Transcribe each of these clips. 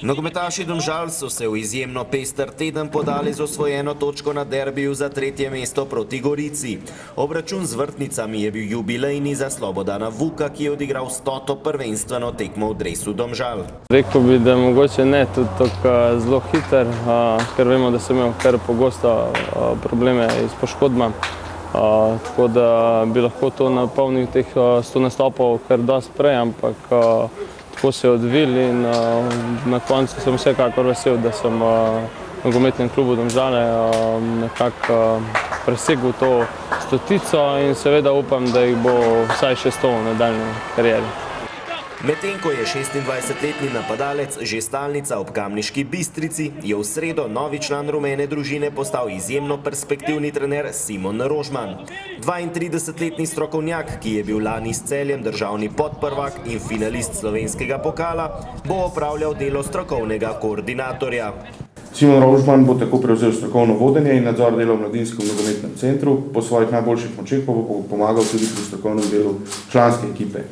Nogometaši Domžal so se v izjemno pester teden podali z osvojeno točko na derbiju za 3. mesto proti Gorici. Obračun z vrtnicami je bil jubilejni za Slobodana Vuka, ki je odigral 100. prvenstveno tekmo v dresu Domžal. Rekel bi, da mogoče ne tudi tako zelo hiter, ker vemo, da sem imel kar pogosto probleme s poškodbami. Tako da bi lahko to napolnil teh 100 nastopov kar dosti prej, ampak tako se je odvil in na koncu sem vsekakor vesel, da sem v nogometnem klubu Domžale nekako presegel to stotico in seveda upam, da jih bo vsaj še 100 v nadaljnji karieri. Medtem ko je 26-letni napadalec že stalnica ob Kamniški Bistrici, je v sredo novi član rumene družine postal izjemno perspektivni trener Simon Rožman. 32-letni strokovnjak, ki je bil lani s Celjem državni podprvak in finalist slovenskega pokala, bo opravljal delo strokovnega koordinatorja. Simon Rožman bo tako prevzel strokovno vodenje in nadzor dela v mladinskem nogometnem centru, po svojih najboljših močeh pa bo pomagal tudi pri strokovnem delu članske ekipe.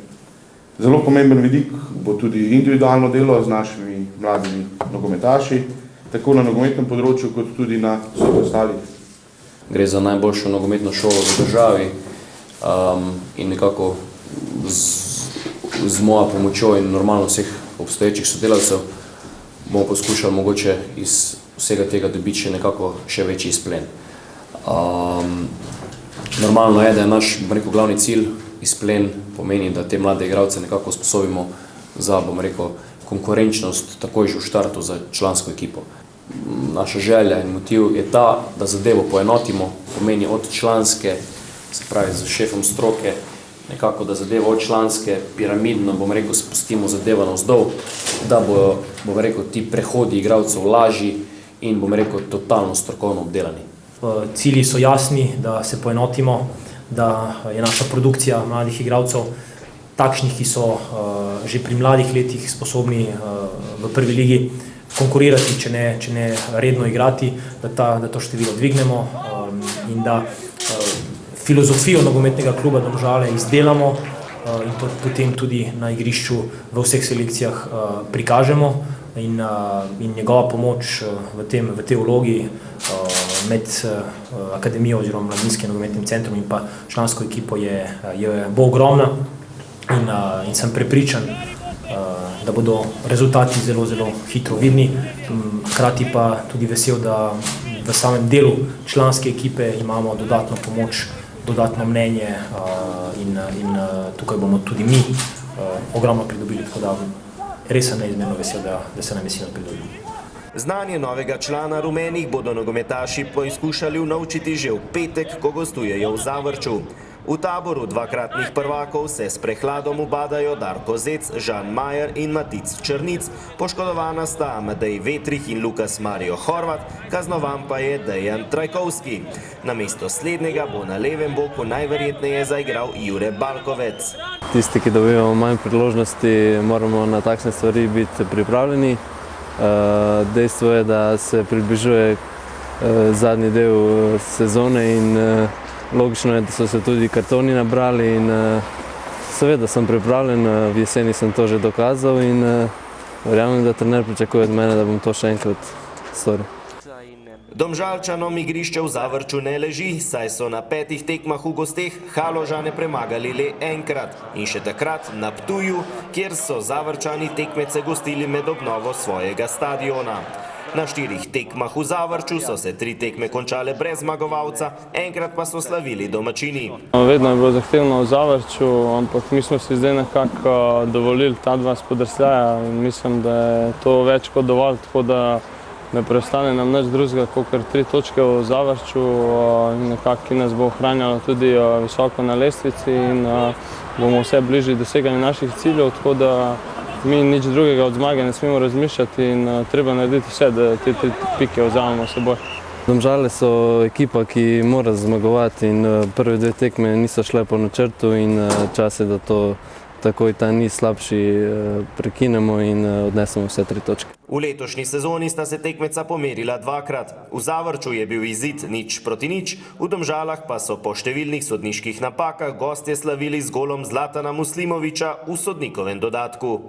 Zelo pomemben vidik bo tudi individualno delo z našimi mladimi nogometaši, tako na nogometnem področju, kot tudi na vseh ostalih. Gre za najboljšo nogometno šolo v državi in nekako z mojo pomočjo in normalno vseh obstoječih sodelavcev bomo poskušali mogoče iz vsega tega dobiti še večji izplen. Normalno je, da je naš glavni cilj izplen, pomeni, da te mlade igralce nekako usposobimo za, konkurenčnost takoj že v štartu za člansko ekipo. Naša želja in motiv je ta, da zadevo poenotimo, pomeni od članske, se pravi z šefom stroke, nekako da zadevo od članske piramidno, spustimo zadevo navzdol, da bojo, ti prehodi igralcev lažji in, totalno strokovno obdelani. Cilji so jasni, da se poenotimo, da je naša produkcija mladih igralcev takšnih, ki so že pri mladih letih sposobni v prvi ligi konkurirati, če ne redno igrati, da to število dvignemo in da filozofijo nogometnega kluba Domžale izdelamo in to potem tudi na igrišču v vseh selekcijah prikažemo in njegova pomoč v tej vlogi med akademijo oziroma mladinskim nogometnim centrom in pa člansko ekipo bo ogromna in sem prepričan, da bodo rezultati zelo, zelo hitro vidni. Hkrati pa tudi vesel, da v samem delu članske ekipe imamo dodatno pomoč, dodatno mnenje in tukaj bomo tudi mi ogromno pridobili, tako da res sem neizmerno vesel, da se nam je sinoč pridobili. Znanje novega člana rumenih bodo nogometaši poizkušali unovčiti že v petek, ko gostujejo v Zavrču. V taboru dvakratnih prvakov se s prehladom ubadajo Darko Zec, Žan Majer in Matic Črnic, poškodovana sta Amadej Vetrih in Lukas Mario Horvat, kaznovan pa je Dejan Trajkovski. Namesto slednjega bo na levem boku najverjetneje zaigral Jure Balkovec. Tisti, ki dobivamo manj priložnosti, moramo na takšne stvari biti pripravljeni. Dejstvo je, da se približuje zadnji del sezone in logično je, da so se tudi kartoni nabrali in seveda sem pripravljen, v jeseni sem to že dokazal in verjamem, da trener pričakuje od mene, da bom to še enkrat storil. Domžalčanom igrišče v Zavrču ne leži, saj so na 5 tekmah v gosteh Haložane premagali le enkrat in še takrat na Ptuju, kjer so Zavrčani tekmece gostili med obnovo svojega stadiona. Na 4 tekmah v Zavrču so se 3 tekme končale brez zmagovalca, enkrat pa so slavili domačini. Vedno je bilo zahtevno v Zavrču, ampak mi smo si zdaj nekako dovolili ta 2 spodrsljaja in mislim, da je to več kot dovolj, tako da ne preostane nam nič drugega, kot 3 točke v Zavrču, nekako ki nas bo ohranjalo tudi visoko na lestvici in bomo vse bližji doseganju naših ciljev, tako da mi nič drugega od zmage ne smemo razmišljati in treba narediti vse, da te 3 pike vzamemo s seboj. Domžale so ekipa, ki mora zmagovati in prve 2 tekme niso šle po načrtu in čas je, da to takoj ta niz slabši prekinemo in odnesemo vse 3 točke. V letošnji sezoni sta se tekmeca pomerila 2-krat. V Zavrču je bil izid 0-0, v Domžalah pa so po številnih sodniških napakah gostje slavili z golom Zlatana Muslimovića v sodnikovem dodatku.